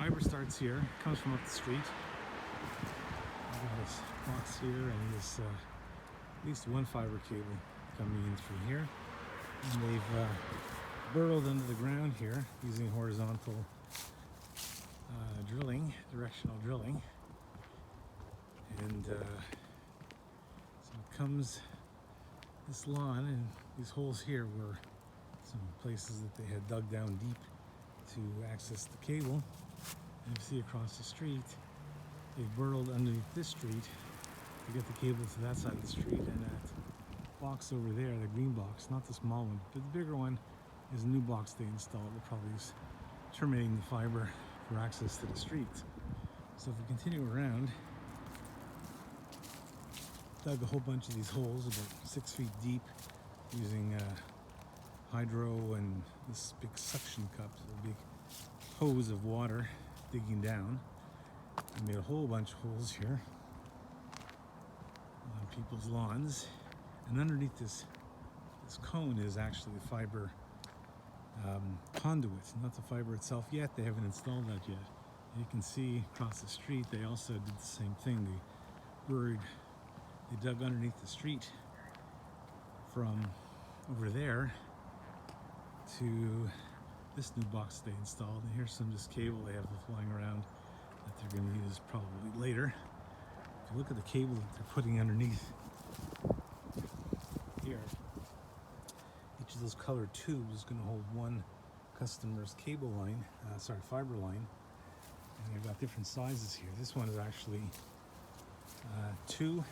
fiber starts here, comes from up the street. I've got this box here and this at least one fiber cable coming in through here. And they've burrowed under the ground here using horizontal drilling, directional drilling. And so it comes, this lawn and these holes here were some places that they had dug down deep to access the cable. And you see across the street, they burrowed underneath this street to get the cable to that side of the street. And that box over there, the green box, not the small one, but the bigger one, is a new box they installed that probably is terminating the fiber for access to the street. So if we continue around, dug a whole bunch of these holes about 6 feet deep using hydro and this big suction cup, so a big hose of water digging down. I made a whole bunch of holes here on people's lawns, and underneath this cone is actually the fiber conduit, not the fiber itself yet. They haven't installed that yet. And you can see across the street they also did the same thing. They dug underneath the street from over there to this new box they installed. And here's some just cable they have flying around that they're going to use probably later. If you look at the cable that they're putting underneath here, each of those colored tubes is going to hold one customer's cable line, fiber line. And they've got different sizes here. This one is actually two.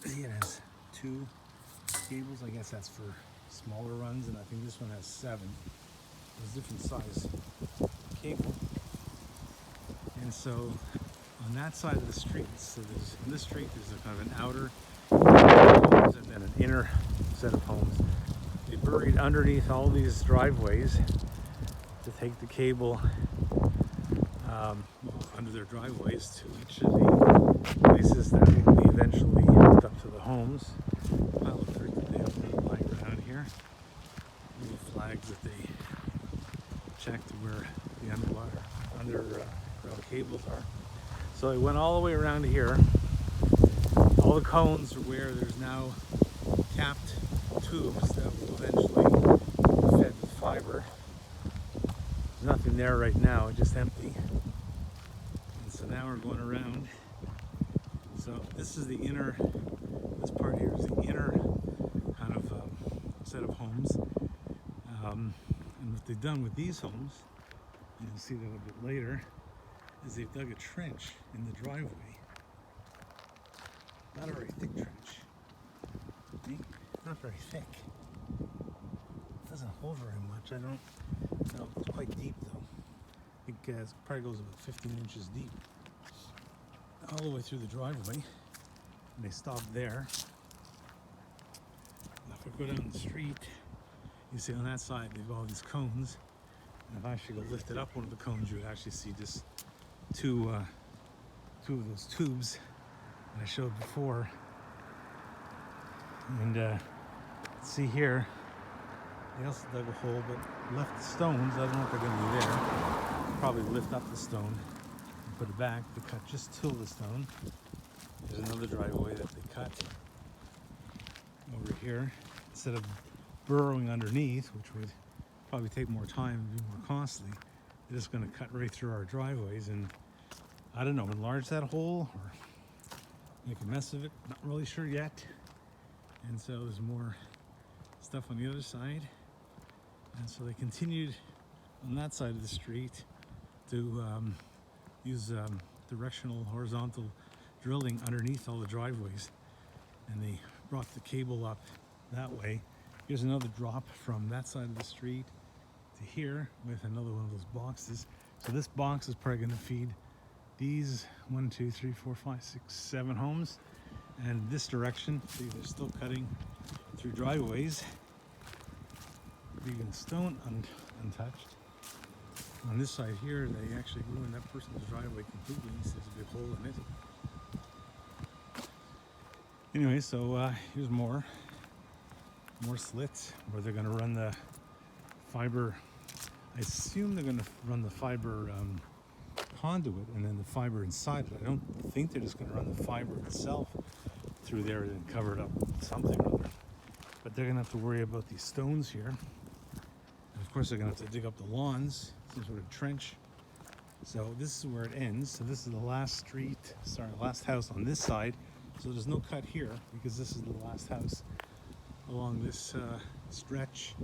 It has 2 cables. I guess that's for smaller runs, and I think this one has 7. There's different size cable. And so on that side of the street, so there's in this street there's a kind of an outer homes and then an inner set of homes. They buried underneath all these driveways to take the cable under their driveways to each of the places that will be eventually hooked up to the homes. Pile of dirt that they have lying around here. Little flags that they checked where the underground cables are. So they went all the way around here. All the cones are where there's now capped tubes that will eventually be fed with fiber. There's nothing there right now, it's just empty. And so now we're going around. So this is the inner, this part here is the inner kind of set of homes. And what they've done with these homes, and you'll see that a bit later, is they've dug a trench in the driveway. Not a very thick trench. Not very thick. It doesn't hold very much. I don't know. It's quite deep though. I think it probably goes about 15 inches deep. All the way through the driveway. And they stop there. Now if we go down the street, you see on that side they've got all these cones. And if I actually go lift it up one of the cones, you would actually see just two of those tubes that I showed before. And see here, they also dug a hole but left the stones. I don't know if they're going to be there. Probably lift up the stone and put it back. They cut just till the stone. There's another driveway that they cut over here. Instead of burrowing underneath, which would probably take more time and be more costly, they're just going to cut right through our driveways and, I don't know, enlarge that hole or make a mess of it. Not really sure yet. And so there's more stuff on the other side. And so they continued on that side of the street to use directional horizontal drilling underneath all the driveways. And they brought the cable up that way. Here's another drop from that side of the street to here with another one of those boxes. So this box is probably going to feed these 1, 2, 3, 4, 5, 6, 7 homes. And this direction, see, they're still cutting through driveways, leaving the stone untouched. On this side here, they actually ruined that person's driveway completely. There's a big hole in it. Anyway, so here's more slits where they're going to run the fiber. I assume they're going to run the fiber conduit and then the fiber inside it. I don't think they're just going to run the fiber itself through there and cover it up with something or other. But they're going to have to worry about these stones here. And of course, they're going to have to dig up the lawns, some sort of trench. So this is where it ends. So this is the last last house on this side. So there's no cut here because this is the last house along this stretch.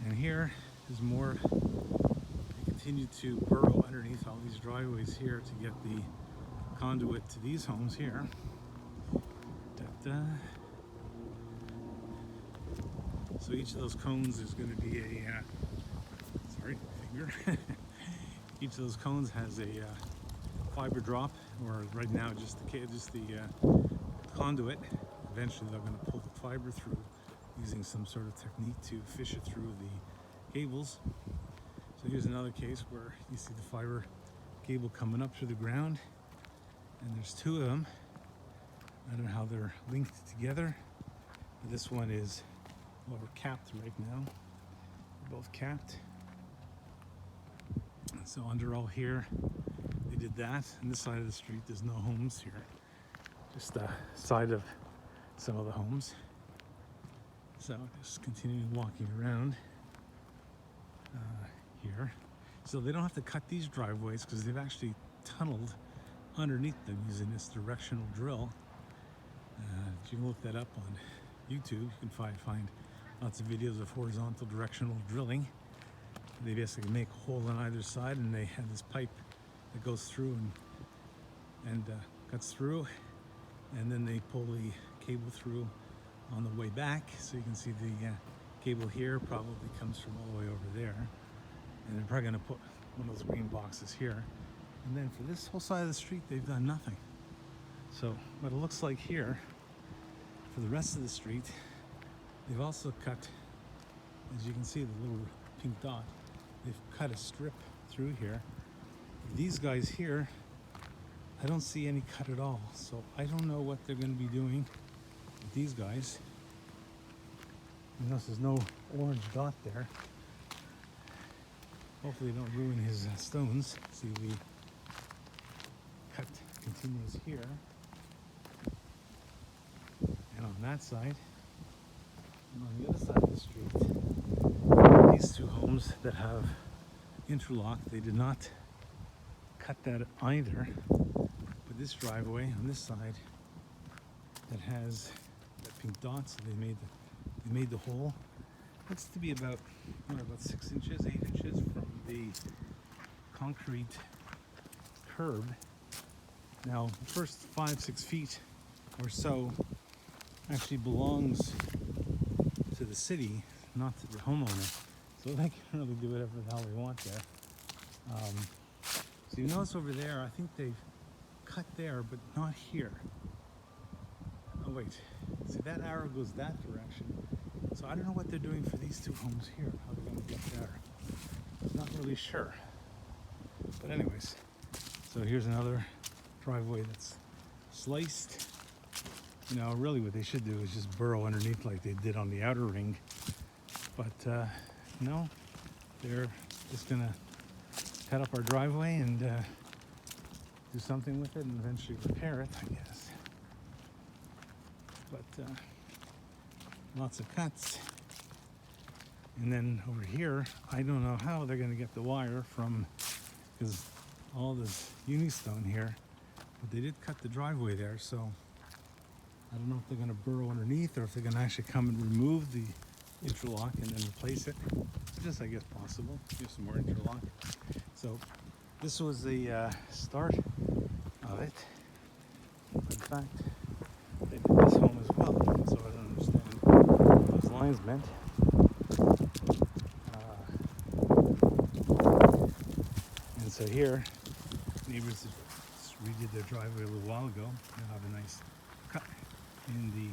And here is more. They continue to burrow underneath all these driveways here to get the conduit to these homes here. Da-da. So each of those cones is going to be a, sorry, finger. Each of those cones has a fiber drop, or right now just the conduit. Eventually they're going to pull the fiber through using some sort of technique to fish it through the cables. So here's another case where you see the fiber cable coming up through the ground, and there's two of them. I don't know how they're linked together, but this one is, well, we're capped right now. They're both capped. So under all here, they did that. On this side of the street, there's no homes here. Just the side of some of the homes. So just continuing walking around here. So they don't have to cut these driveways because they've actually tunneled underneath them using this directional drill. You can look that up on YouTube. You can find lots of videos of horizontal directional drilling. They basically make a hole on either side, and they have this pipe that goes through and cuts through, and then they pull the cable through on the way back. So you can see the cable here probably comes from all the way over there, and they're probably going to put one of those green boxes here. And then for this whole side of the street, they've done nothing. So what it looks like here, for the rest of the street, they've also cut, as you can see, the little pink dot. They've cut a strip through here. These guys here, I don't see any cut at all. So I don't know what they're going to be doing with these guys. Unless there's no orange dot there. Hopefully they don't ruin his stones. See, the cut continues here. And on that side, and on the other side of the street, these two homes that have interlock, they did not cut that either. But this driveway on this side that has that pink dot, so they made the hole. Looks to be about 6 inches, 8 inches from the concrete curb. Now, the first 5-6 feet or so actually belongs to the city, not to the homeowner. So they can really do whatever the hell they want there. So you notice over there, I think they've cut there, but not here. Oh wait, see that arrow goes that direction. So I don't know what they're doing for these two homes here, how they're going to get there. I'm not really sure. But anyways, so here's another driveway that's sliced. You know, really what they should do is just burrow underneath like they did on the outer ring. But no, they're just going to cut up our driveway and do something with it and eventually repair it, I guess. But lots of cuts. And then over here, I don't know how they're going to get the wire from, because all this uni-stone here, but they did cut the driveway there, so I don't know if they're going to burrow underneath or if they're going to actually come and remove the interlock and then replace it, which is, I guess, possible. Here's some more interlock. So this was the start of it. In fact, they did this home as well, so I don't understand what those lines meant. And so here, neighbors just redid their driveway a little while ago. They have a nice cut in the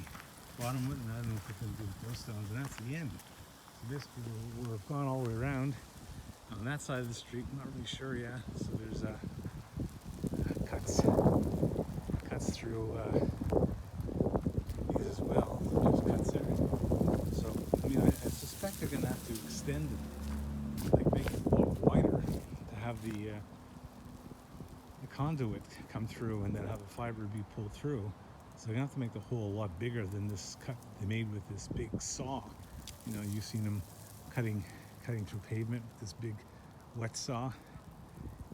bottom of it, and I don't know if they're going to do with those stones, and that's the end. So basically, we've gone all the way around. On that side of the street, I'm not really sure yet. So there's cuts through these as well. There's cuts there. So I mean, I suspect they're going to have to extend the conduit come through and then have the fiber be pulled through. So they're gonna have to make the hole a lot bigger than this cut they made with this big saw. You know, you've seen them cutting through pavement with this big wet saw,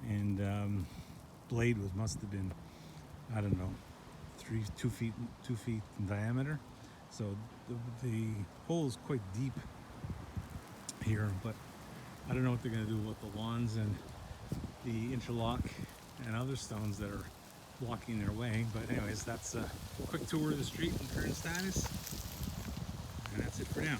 and blade must have been, I don't know, 2 feet in diameter. So the hole is quite deep here, but I don't know what they're going to do with the lawns and the interlock and other stones that are blocking their way. But anyways, that's a quick tour of the street and current status, and that's it for now.